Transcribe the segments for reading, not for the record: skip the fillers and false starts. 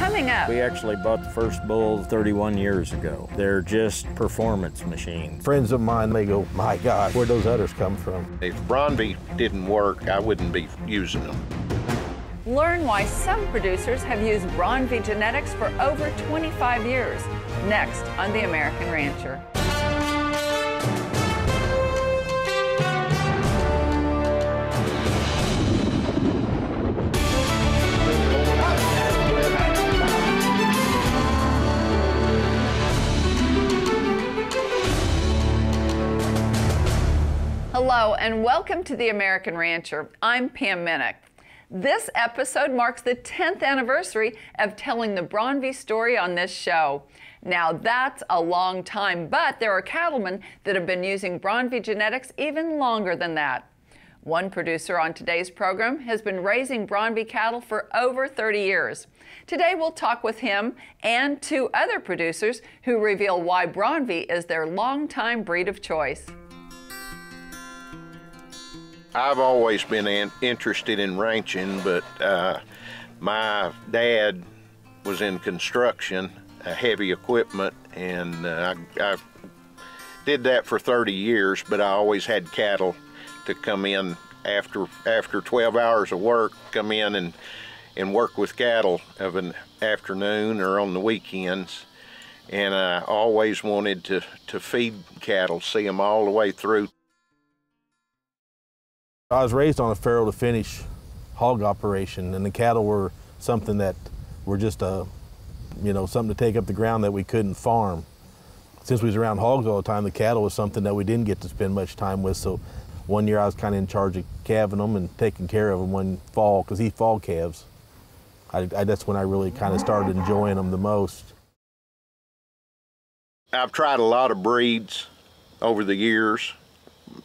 Coming up. We actually bought the first bull 31 years ago. They're just performance machines. Friends of mine, they go, my God, where'd those udders come from? If Braunvieh didn't work, I wouldn't be using them. Learn why some producers have used Braunvieh genetics for over 25 years. Next on The American Rancher. Hello and welcome to The American Rancher. I'm Pam Minnick. This episode marks the 10th anniversary of telling the Braunvieh story on this show. Now that's a long time, but there are cattlemen that have been using Braunvieh genetics even longer than that. One producer on today's program has been raising Braunvieh cattle for over 30 years. Today we'll talk with him and two other producers who reveal why Braunvieh is their longtime breed of choice. I've always been interested in ranching, but my dad was in construction, heavy equipment, and I did that for 30 years, but I always had cattle to come in after 12 hours of work, come in and work with cattle of an afternoon or on the weekends. And I always wanted to feed cattle, see them all the way through. I was raised on a farrow to finish hog operation, and the cattle were something that were just something to take up the ground that we couldn't farm. Since we was around hogs all the time, the cattle was something that we didn't get to spend much time with. So one year I was kind of in charge of calving them and taking care of them one fall, because he fall calves. That's when I really kind of started enjoying them the most. I've tried a lot of breeds over the years,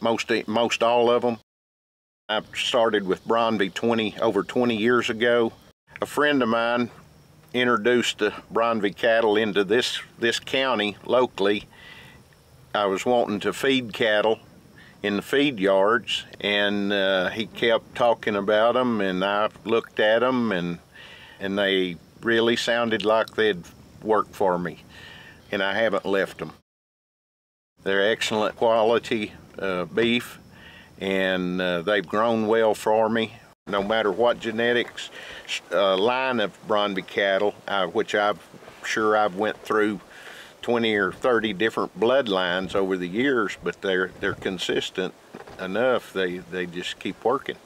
most all of them. I started with Braunvieh over 20 years ago. A friend of mine introduced the Braunvieh cattle into this county locally. I was wanting to feed cattle in the feed yards, and he kept talking about them, and I looked at them, and they really sounded like they'd work for me, and I haven't left them. They're excellent quality beef, and they've grown well for me. No matter what genetics line of Braunvieh cattle, which I've went through 20 or 30 different bloodlines over the years, but they're consistent enough. They just keep working.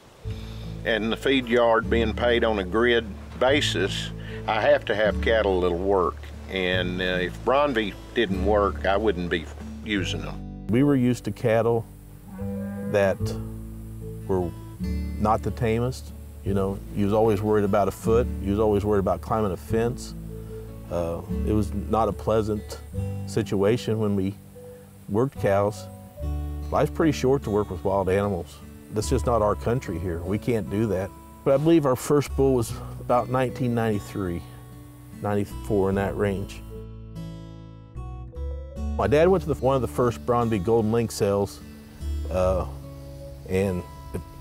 And the feed yard being paid on a grid basis, I have to have cattle that'll work. And if Braunvieh didn't work, I wouldn't be using them. We were used to cattle that were not the tamest. You know, you was always worried about a foot. You was always worried about climbing a fence. It was not a pleasant situation when we worked cows. Life's pretty short to work with wild animals. That's just not our country here. We can't do that. But I believe our first bull was about 1993, 94, in that range. My dad went to one of the first Braunvieh Golden Link sales, and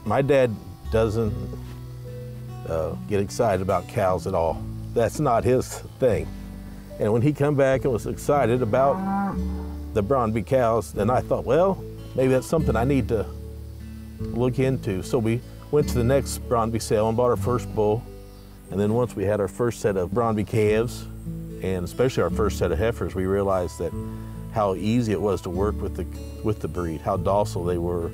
my dad doesn't get excited about cows at all. That's not his thing. And when he come back and was excited about the Braunvieh cows, then I thought, well, maybe that's something I need to look into. So we went to the next Braunvieh sale and bought our first bull. And then once we had our first set of Braunvieh calves, and especially our first set of heifers, we realized that how easy it was to work with the breed, how docile they were.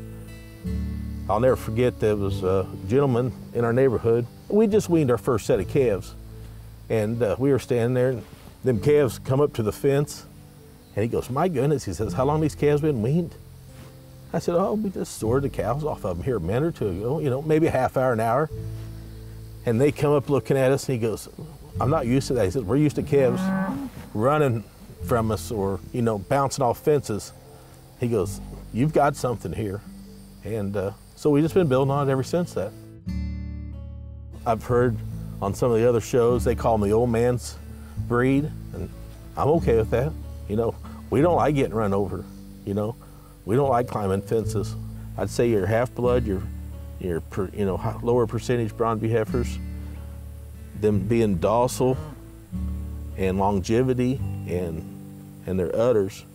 I'll never forget, there was a gentleman in our neighborhood. We just weaned our first set of calves, and we were standing there, and them calves come up to the fence, and he goes, my goodness, he says, how long these calves been weaned? I said, oh, we just sorted the cows off of them here a minute or two ago, you know, maybe a half hour, an hour. And they come up looking at us, and he goes, I'm not used to that. He says, we're used to calves running from us or, you know, bouncing off fences. He goes, you've got something here. And so we've just been building on it ever since that. I've heard on some of the other shows, they call them the old man's breed, and I'm okay with that. You know, we don't like getting run over, you know. We don't like climbing fences. I'd say your half-blood, your lower percentage Braunvieh heifers, them being docile and longevity and their udders,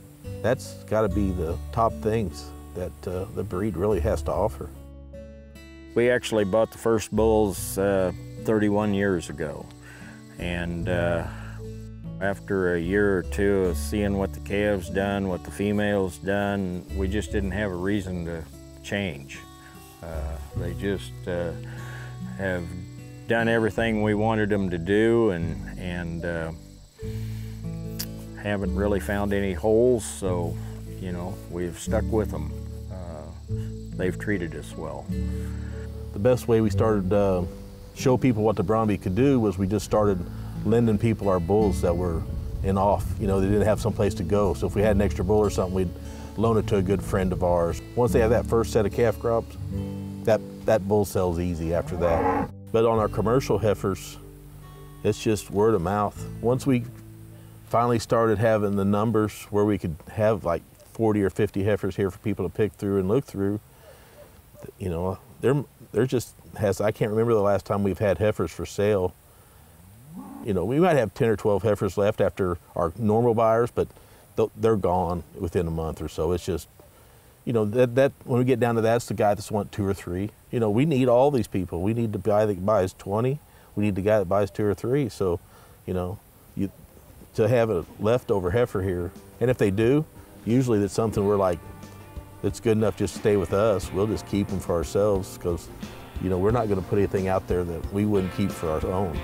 that's got to be the top things that the breed really has to offer. We actually bought the first bulls 31 years ago, and after a year or two of seeing what the calves done, what the females done, we just didn't have a reason to change. They just have done everything we wanted them to do, and haven't really found any holes, so you know, we've stuck with them. They've treated us well. The best way we started to show people what the Braunvieh could do was we just started lending people our bulls that were in off. You know, they didn't have some place to go. So if we had an extra bull or something, we'd loan it to a good friend of ours. Once they have that first set of calf crops, that bull sells easy after that. But on our commercial heifers, it's just word of mouth. Once we finally started having the numbers where we could have like 40 or 50 heifers here for people to pick through and look through, you know, they're just, I can't remember the last time we've had heifers for sale. You know, we might have 10 or 12 heifers left after our normal buyers, but they're gone within a month or so. It's just, you know, that when we get down to that, it's the guy that's want 2 or 3. You know, we need all these people. We need the guy that buys 20. We need the guy that buys 2 or 3. So, you know, to have a leftover heifer here, and if they do, usually that's something we're like, that's good enough just to stay with us. We'll just keep them for ourselves because, you know, we're not going to put anything out there that we wouldn't keep for our own.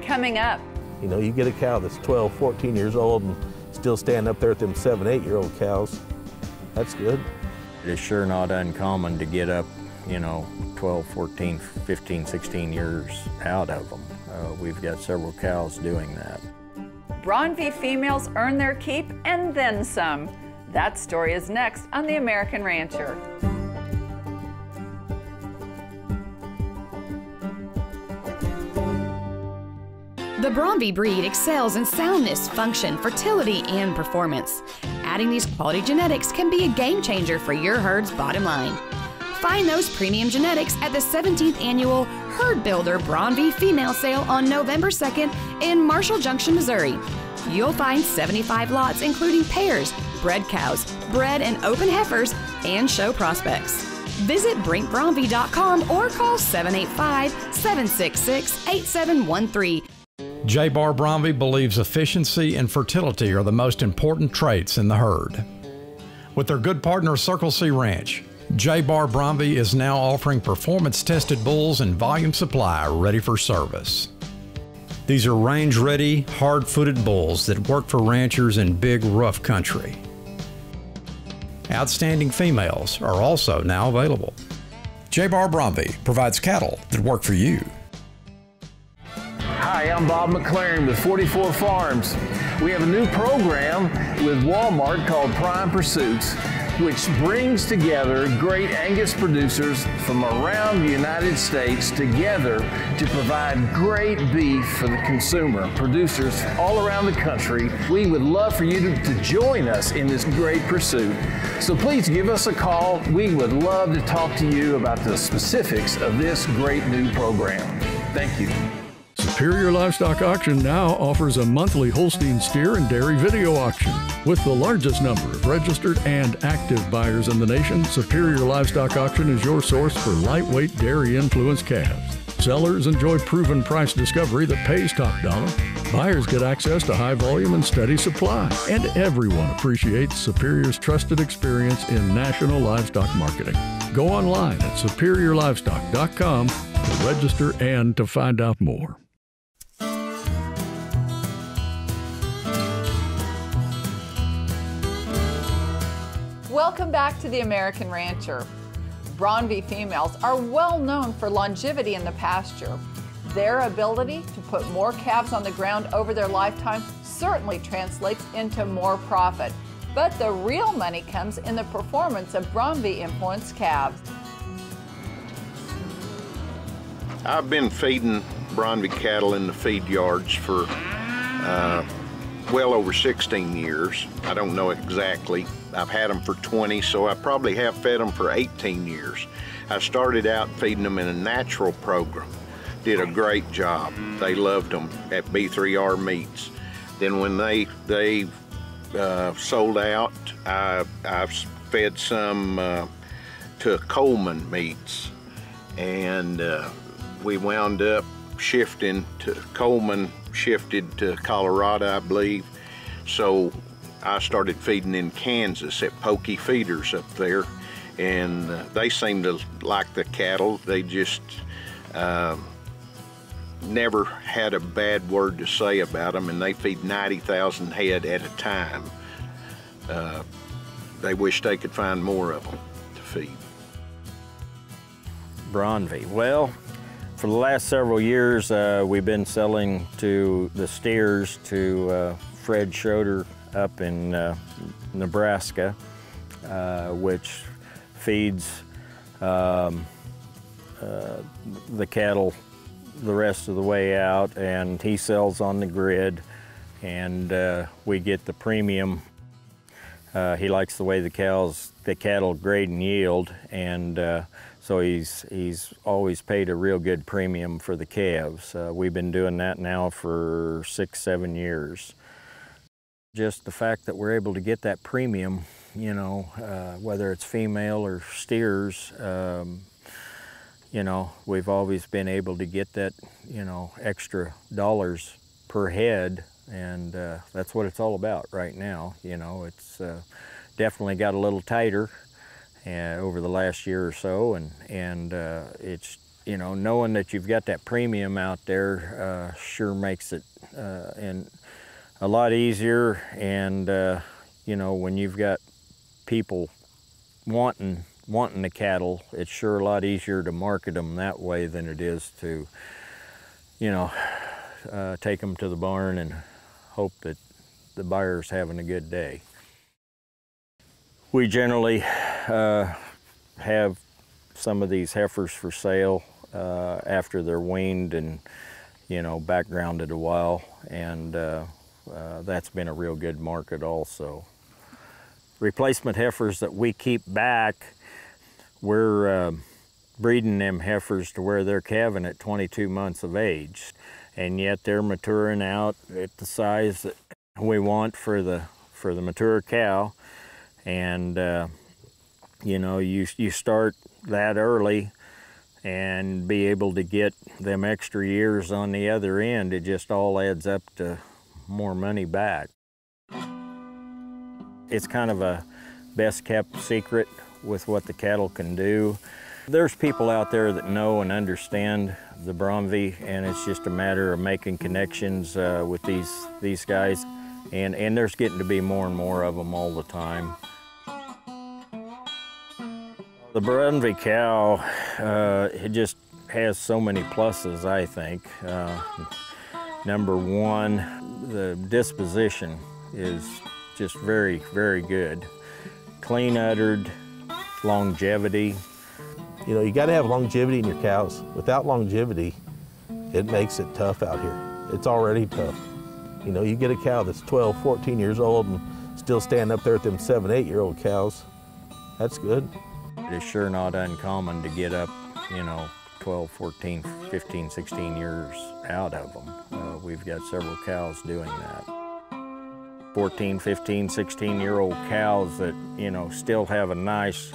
Coming up. You know, you get a cow that's 12, 14 years old and still standing up there with them 7, 8-year-old cows. That's good. It's sure not uncommon to get up, you know, 12, 14, 15, 16 years out of them. We've got several cows doing that. Braunvieh females earn their keep and then some. That story is next on The American Rancher. The Braunvieh breed excels in soundness, function, fertility, and performance. Adding these quality genetics can be a game changer for your herd's bottom line. Find those premium genetics at the 17th Annual Herd Builder Braunvieh Female Sale on November 2nd in Marshall Junction, Missouri. You'll find 75 lots including pairs, bred cows, bred and open heifers, and show prospects. Visit brinkbraunvieh.com or call 785-766-8713. J. Bar Braunvieh believes efficiency and fertility are the most important traits in the herd. With their good partner Circle C Ranch, J. Bar Braunvieh is now offering performance-tested bulls in volume supply ready for service. These are range-ready, hard-footed bulls that work for ranchers in big, rough country. Outstanding females are also now available. J. Bar Braunvieh provides cattle that work for you. Hi, I'm Bob McLaren with 44 Farms. We have a new program with Walmart called Prime Pursuits, which brings together great Angus producers from around the United States together to provide great beef for the consumer. Producers all around the country, we would love for you to join us in this great pursuit. So please give us a call. We would love to talk to you about the specifics of this great new program. Thank you. Superior Livestock Auction now offers a monthly Holstein steer and dairy video auction. With the largest number of registered and active buyers in the nation, Superior Livestock Auction is your source for lightweight dairy-influenced calves. Sellers enjoy proven price discovery that pays top dollar. Buyers get access to high volume and steady supply. And everyone appreciates Superior's trusted experience in national livestock marketing. Go online at superiorlivestock.com to register and to find out more. Welcome back to The American Rancher. Braunvieh females are well known for longevity in the pasture. Their ability to put more calves on the ground over their lifetime certainly translates into more profit. But the real money comes in the performance of Braunvieh-influenced calves. I've been feeding Braunvieh cattle in the feed yards for well over 16 years. I don't know exactly. I've had them for 20, so I probably have fed them for 18 years. I started out feeding them in a natural program. Did a great job. They loved them at B3R meets. Then when they sold out, I've fed some to Coleman meats, and we wound up shifting to Coleman, shifted to Colorado, I believe. So I started feeding in Kansas at Pokey Feeders up there, and they seem to like the cattle. They just never had a bad word to say about them, and they feed 90,000 head at a time. They wish they could find more of them to feed. Braunvieh. Well, for the last several years, we've been selling to the steers to Fred Schroeder up in Nebraska, which feeds the cattle the rest of the way out, and he sells on the grid, and we get the premium. He likes the way the cattle grade and yield, and so he's always paid a real good premium for the calves. We've been doing that now for 6-7 years. Just the fact that we're able to get that premium, you know, whether it's female or steers, you know, we've always been able to get that, you know, extra dollars per head, and that's what it's all about right now. You know, it's definitely got a little tighter over the last year or so, and it's, you know, knowing that you've got that premium out there sure makes it and a lot easier, and you know, when you've got people wanting the cattle, it's sure a lot easier to market them that way than it is to, you know, take them to the barn and hope that the buyer's having a good day. We generally have some of these heifers for sale after they're weaned and, you know, backgrounded a while, and that's been a real good market also. Replacement heifers that we keep back, we're breeding them heifers to where they're calving at 22 months of age, and yet they're maturing out at the size that we want for the mature cow. And you know, you start that early and be able to get them extra years on the other end, it just all adds up to more money back. It's kind of a best kept secret with what the cattle can do. There's people out there that know and understand the Braunvieh, and it's just a matter of making connections with these guys, and there's getting to be more and more of them all the time. The Braunvieh cow, it just has so many pluses, I think. Number one, the disposition is just very, very good. Clean uddered, longevity. You know, you got to have longevity in your cows. Without longevity, it makes it tough out here. It's already tough. You know, you get a cow that's 12, 14 years old and still standing up there with them 7, 8-year-old cows. That's good. It's sure not uncommon to get up, you know, 12, 14, 15, 16 years out of them. We've got several cows doing that. 14, 15, 16-year-old cows that, you know, still have a nice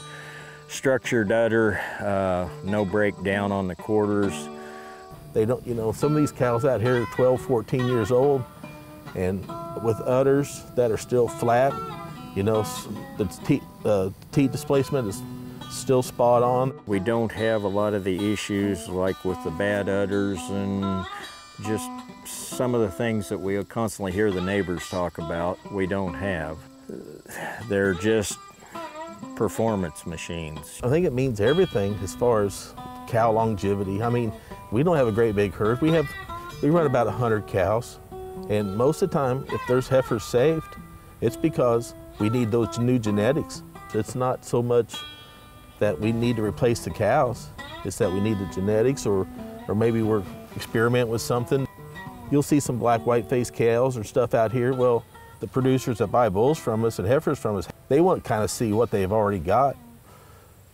structured udder, no breakdown on the quarters. They don't, you know, some of these cows out here are 12, 14 years old, and with udders that are still flat, you know, the teat displacement is still spot on. We don't have a lot of the issues like with the bad udders and just some of the things that we constantly hear the neighbors talk about, we don't have. They're just performance machines. I think it means everything as far as cow longevity. I mean, we don't have a great big herd. We run about 100 cows, and most of the time, if there's heifers saved, it's because we need those new genetics. It's not so much that we need to replace the cows, it's that we need the genetics, or maybe we're experimenting with something. You'll see some black white-faced cows or stuff out here. Well, the producers that buy bulls from us and heifers from us, they want to kind of see what they've already got.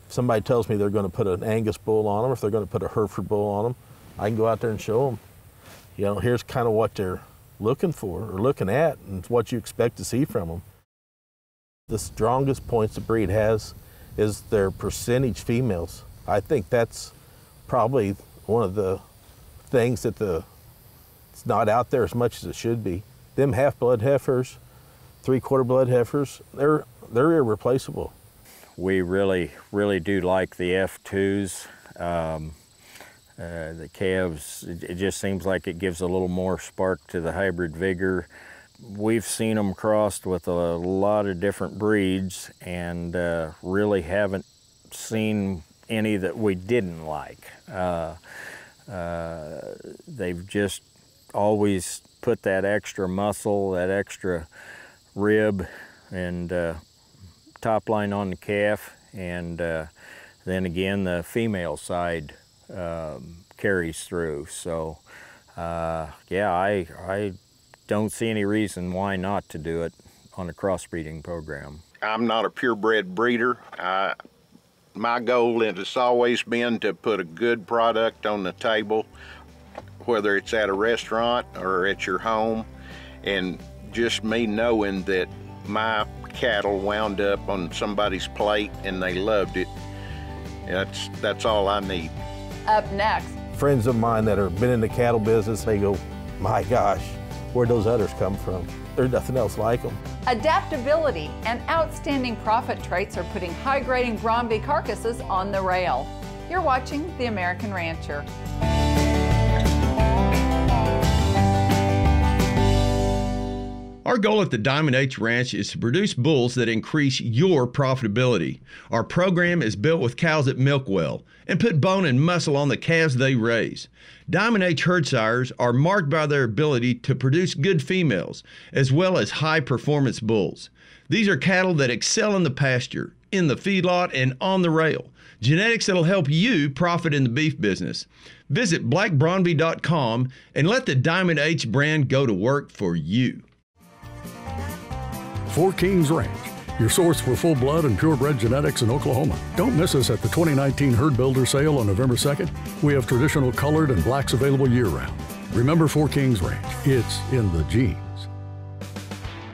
If somebody tells me they're going to put an Angus bull on them, or if they're going to put a Hereford bull on them, I can go out there and show them. You know, here's kind of what they're looking for or looking at and what you expect to see from them. The strongest points the breed has is their percentage females. I think that's probably one of the things that it's not out there as much as it should be. Them half-blood heifers, three-quarter blood heifers, they're irreplaceable. We really do like the F2s. The calves, it just seems like it gives a little more spark to the hybrid vigor. We've seen them crossed with a lot of different breeds and really haven't seen any that we didn't like. They've just always put that extra muscle, that extra rib and top line on the calf, and then again the female side carries through. So yeah, I don't see any reason why not to do it on a crossbreeding program. I'm not a purebred breeder. My goal has always been to put a good product on the table, whether it's at a restaurant or at your home, and just me knowing that my cattle wound up on somebody's plate and they loved it, that's all I need. Up next, Friends of mine that have been in the cattle business, they go, my gosh, where'd those udders come from? There's nothing else like them. adaptability and outstanding profit traits are putting high-grading Braunvieh carcasses on the rail. You're watching The American Rancher. Our goal at the Diamond H Ranch is to produce bulls that increase your profitability. Our program is built with cows that milk well and put bone and muscle on the calves they raise. Diamond H herd sires are marked by their ability to produce good females as well as high-performance bulls. These are cattle that excel in the pasture, in the feedlot, and on the rail. Genetics that'll help you profit in the beef business. Visit blackbraunvieh.com and let the Diamond H brand go to work for you. Four Kings Ranch, your source for full-blood and purebred genetics in Oklahoma. Don't miss us at the 2019 Herd Builder Sale on November 2nd. We have traditional colored and blacks available year-round. Remember Four Kings Ranch, it's in the genes.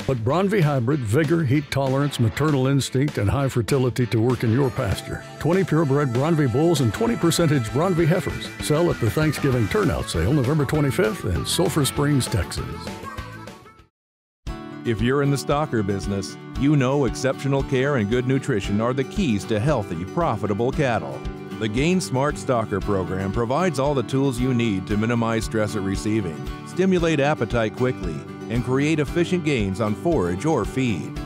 But Braunvieh Hybrid, vigor, heat tolerance, maternal instinct, and high fertility to work in your pasture. 20 purebred Braunvieh bulls and 20 percentage Braunvieh heifers. Sell at the Thanksgiving Turnout Sale November 25th in Sulphur Springs, Texas. If you're in the stocker business, you know exceptional care and good nutrition are the keys to healthy, profitable cattle. The Gain Smart Stocker program provides all the tools you need to minimize stress at receiving, stimulate appetite quickly, and create efficient gains on forage or feed.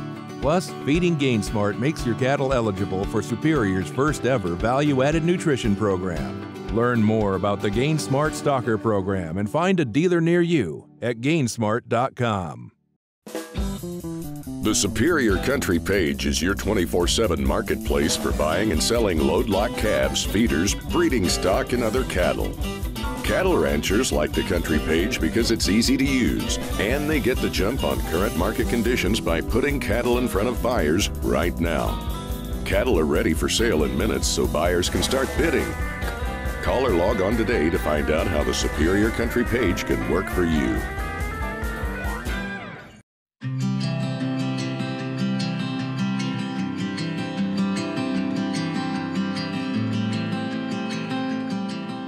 Plus, feeding Gain Smart makes your cattle eligible for Superior's first ever value-added nutrition program. Learn more about the Gain Smart Stocker program and find a dealer near you at gainsmart.com. The Superior Country page is your 24/7 marketplace for buying and selling load-lock calves, feeders, breeding stock, and other cattle. Cattle ranchers like the Country page because it's easy to use, and they get the jump on current market conditions by putting cattle in front of buyers right now. Cattle are ready for sale in minutes so buyers can start bidding. Call or log on today to find out how the Superior Country page can work for you.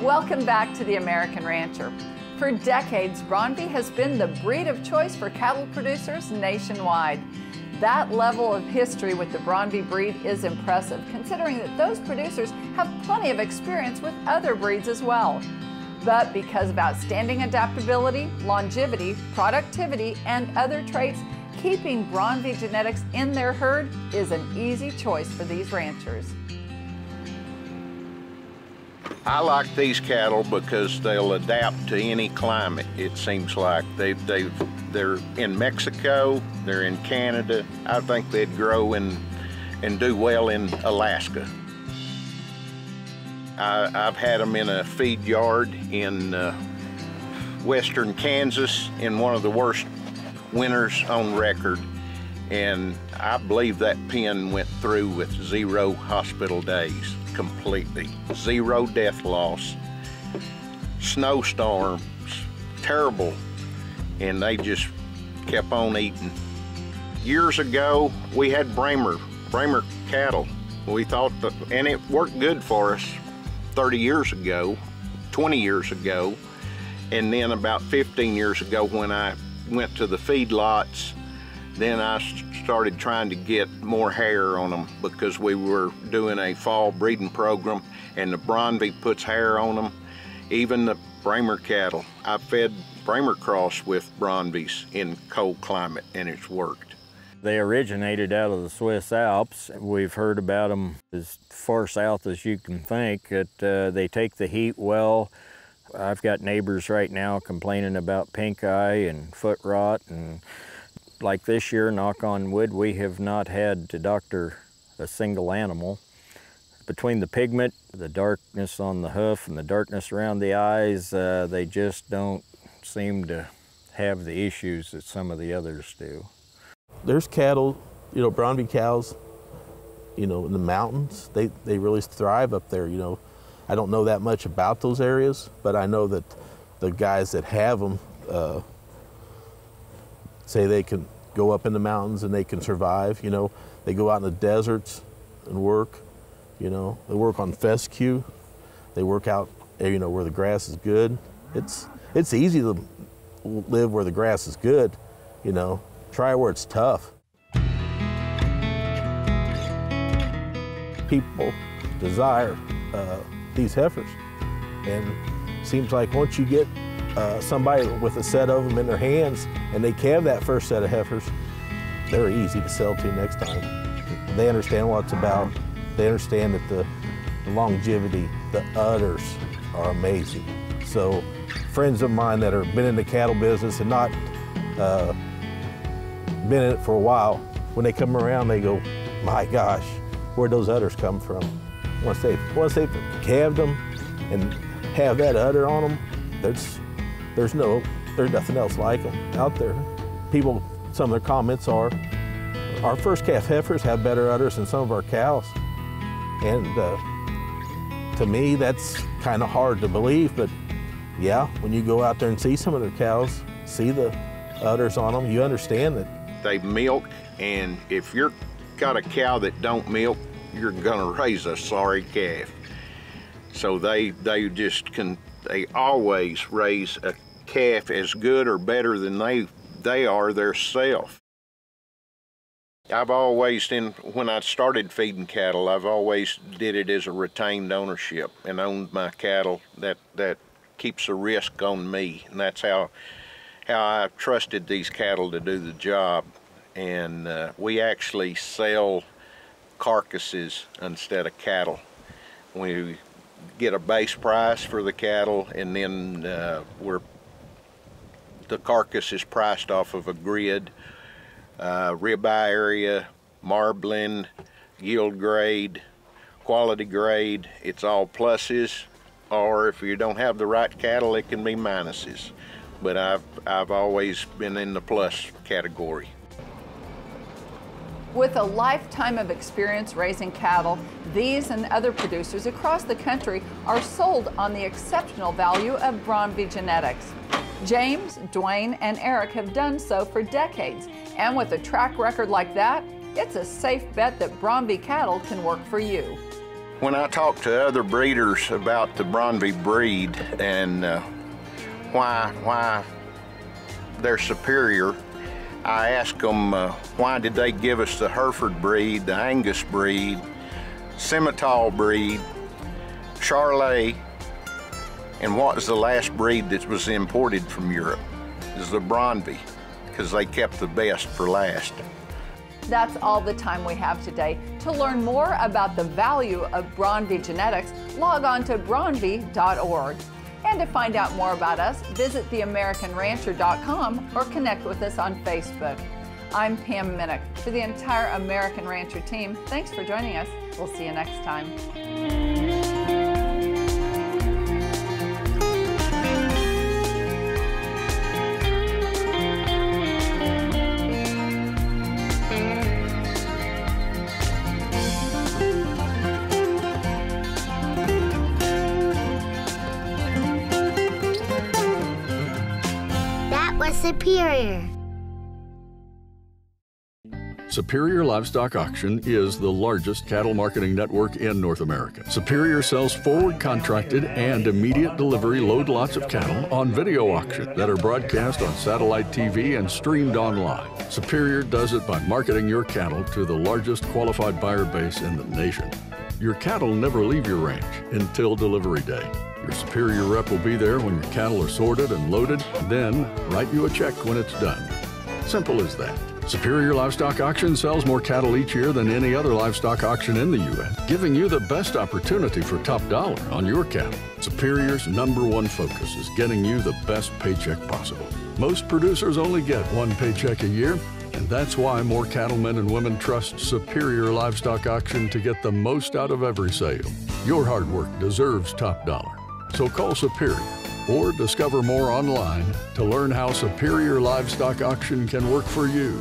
Welcome back to The American Rancher. For decades, Braunvieh has been the breed of choice for cattle producers nationwide. That level of history with the Braunvieh breed is impressive, considering that those producers have plenty of experience with other breeds as well. But because of outstanding adaptability, longevity, productivity, and other traits, keeping Braunvieh genetics in their herd is an easy choice for these ranchers. I like these cattle because they'll adapt to any climate, it seems like. They're in Mexico, they're in Canada. I think they'd grow and do well in Alaska. I've had them in a feed yard in western Kansas in one of the worst winters on record. And I believe that pen went through with 0 hospital days. Completely. 0 death loss, snowstorms, terrible and they just kept on eating. Years ago, we had Bramer cattle. We thought that, and it worked good for us 30 years ago, 20 years ago, and then about 15 years ago when I went to the feedlots, then I started trying to get more hair on them because we were doing a fall breeding program, and the Braunvieh puts hair on them. Even the Bramer cattle, I fed Bramer cross with Braunviehs in cold climate, and it's worked. They originated out of the Swiss Alps. We've heard about them as far south as you can think. They take the heat well. I've got neighbors right now complaining about pink eye and foot rot, and like this year, knock on wood, we have not had to doctor a single animal. Between the pigment, the darkness on the hoof, and the darkness around the eyes, they just don't seem to have the issues that some of the others do. There's cattle, you know, Braunvieh cows, you know, in the mountains. They really thrive up there, you know. I don't know that much about those areas, but I know that the guys that have them say they can go up in the mountains and they can survive, you know. They go out in the deserts and work, you know. They work on fescue. They work out, you know, where the grass is good. It's easy to live where the grass is good, you know. Try where it's tough. People desire these heifers, and seems like once you get somebody with a set of them in their hands and they calve that first set of heifers, they're easy to sell to next time. They understand what it's about. They understand that the longevity, the udders are amazing. So friends of mine that have been in the cattle business and not been in it for a while, when they come around, they go, my gosh, where'd those udders come from? Once they've calved them and have that udder on them, there's nothing else like them out there. People, some of their comments are, our first calf heifers have better udders than some of our cows. And to me, that's kind of hard to believe, but yeah, when you go out there and see some of their cows, see the udders on them, you understand that. They milk, and if you're got a cow that don't milk, you're gonna raise a sorry calf. So they always raise a calf as good or better than they are theirself. I've always, when I started feeding cattle, I've always did it as a retained ownership and owned my cattle. That keeps the risk on me, and that's how I trusted these cattle to do the job. And we actually sell carcasses instead of cattle. We get a base price for the cattle, and then the carcass is priced off of a grid, ribeye area, marbling, yield grade, quality grade. It's all pluses, or if you don't have the right cattle, it can be minuses. But I've always been in the plus category. With a lifetime of experience raising cattle, these and other producers across the country are sold on the exceptional value of Braunvieh genetics. James, Dwayne, and Eric have done so for decades, and with a track record like that, it's a safe bet that Braunvieh cattle can work for you. When I talk to other breeders about the Braunvieh breed and why they're superior, I ask them why did they give us the Hereford breed, the Angus breed, Simmental breed, Charolais, and what was the last breed that was imported from Europe? Is the Braunvieh, because they kept the best for last. That's all the time we have today. To learn more about the value of Braunvieh genetics, log on to braunvieh.org. And to find out more about us, visit theamericanrancher.com or connect with us on Facebook. I'm Pam Minnick. For the entire American Rancher team, thanks for joining us. We'll see you next time. Superior. Superior Livestock Auction is the largest cattle marketing network in North America. Superior sells forward contracted and immediate delivery load lots of cattle on video auction that are broadcast on satellite TV and streamed online. Superior does it by marketing your cattle to the largest qualified buyer base in the nation. Your cattle never leave your ranch until delivery day. Your Superior rep will be there when your cattle are sorted and loaded, then write you a check when it's done. Simple as that. Superior Livestock Auction sells more cattle each year than any other livestock auction in the U.S., giving you the best opportunity for top dollar on your cattle. Superior's #1 focus is getting you the best paycheck possible. Most producers only get one paycheck a year, and that's why more cattlemen and women trust Superior Livestock Auction to get the most out of every sale. Your hard work deserves top dollar. So call Superior or discover more online to learn how Superior Livestock Auction can work for you.